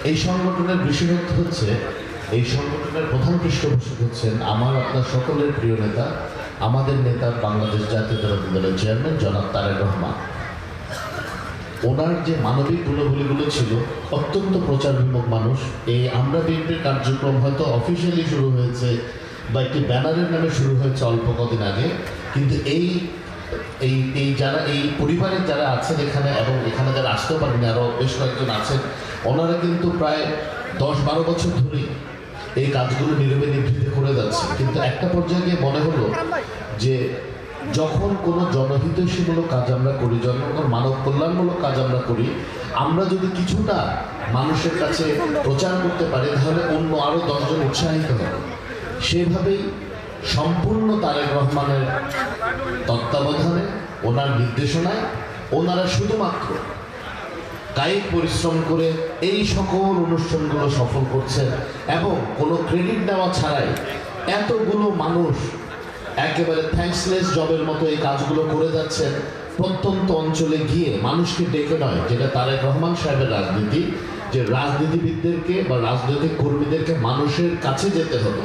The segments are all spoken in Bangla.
এই সংগঠনের বিশেষত্ব হচ্ছে এই সংগঠনের প্রধান পৃষ্ঠপোষক হচ্ছেন আমার আপনার সকলের প্রিয় নেতা, আমাদের নেতা বাংলাদেশ জাতীয়তাবাদী দলের চেয়ারম্যান জনাব তারেক রহমান। ওনার যে মানবিক গুণাবলীগুলো ছিল, অত্যন্ত প্রচার বিমুখ মানুষ। এই আমরা বিএনপির কার্যক্রম হয়তো অফিসিয়ালি শুরু হয়েছে বা একটি ব্যানারের নামে শুরু হয়েছে অল্প কদিন আগে, কিন্তু এই এই এই যারা এই পরিবারের যারা আছেন এখানে এবং এখানে যারা আসতেও পারেন আরও বেশ কয়েকজন আছেন, ওনারা কিন্তু প্রায় 10-12 বছর ধরেই এই কাজগুলো নীরবে নিভৃতে করে যাচ্ছে। কিন্তু একটা পর্যায়ে গিয়ে মনে হলো যে যখন কোনো জনহিতৈষীমূলক কাজ আমরা করি, জনগণ মানব কল্যাণমূলক কাজ আমরা করি, আমরা যদি কিছুটা মানুষের কাছে প্রচার করতে পারি তাহলে অন্য আরও 10 জন উৎসাহিত হবে। সেভাবেই সম্পূর্ণ তারেক রহমানের তত্ত্বাবধানে, ওনার নির্দেশনায় ওনারা শুধুমাত্র কায়িক পরিশ্রম করে এই সকল অনুষ্ঠানগুলো সফল করছেন এবং কোনো ক্রেডিট দেওয়া ছাড়াই এতগুলো মানুষ একেবারে থ্যাঙ্কসলেস জবের মতো এই কাজগুলো করে যাচ্ছেন। প্রত্যন্ত অঞ্চলে গিয়ে মানুষকে ডেকে নয়, যেটা তারেক রহমান সাহেবের রাজনীতি, যে রাজনীতিবিদদেরকে বা রাজনৈতিক কর্মীদেরকে মানুষের কাছে যেতে হবে,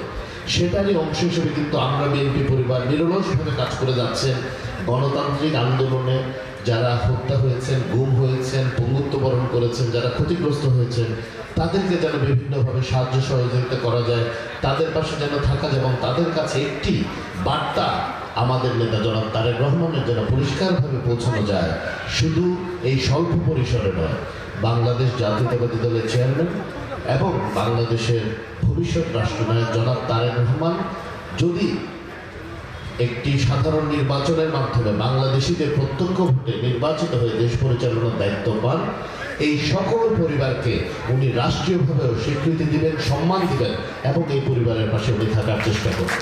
সেটারই অংশ হিসেবে কিন্তু আমরা বিএনপি পরিবার নিরলসভাবে কাজ করে যাচ্ছেন। গণতান্ত্রিক আন্দোলনে যারা হত্যা হয়েছেন, গুম হয়েছেন, পঙ্গুত্ব বরণ করেছেন, যারা ক্ষতিগ্রস্ত হয়েছেন, তাদেরকে যেন বিভিন্নভাবে সাহায্য সহযোগিতা করা যায়, তাদের পাশে যেন থাকা যায় এবং তাদের কাছে একটি বার্তা আমাদের নেতা জনাব তারেক রহমানের যেন পরিষ্কারভাবে পৌঁছানো যায়। শুধু এই স্বল্প পরিসরে নয়, বাংলাদেশ জাতীয়তাবাদী দলের চেয়ারম্যান এবং বাংলাদেশের ভবিষ্যৎ রাষ্ট্রনায়ক জনাব তারেক রহমান যদি একটি সাধারণ নির্বাচনের মাধ্যমে বাংলাদেশিদের প্রত্যক্ষ ভোটে নির্বাচিত হয়ে দেশ পরিচালনার দায়িত্ব পান, এই সকল পরিবারকে উনি রাষ্ট্রীয়ভাবেও স্বীকৃতি দিবেন, সম্মান দিবেন এবং এই পরিবারের পাশে উনি থাকার চেষ্টা করবেন।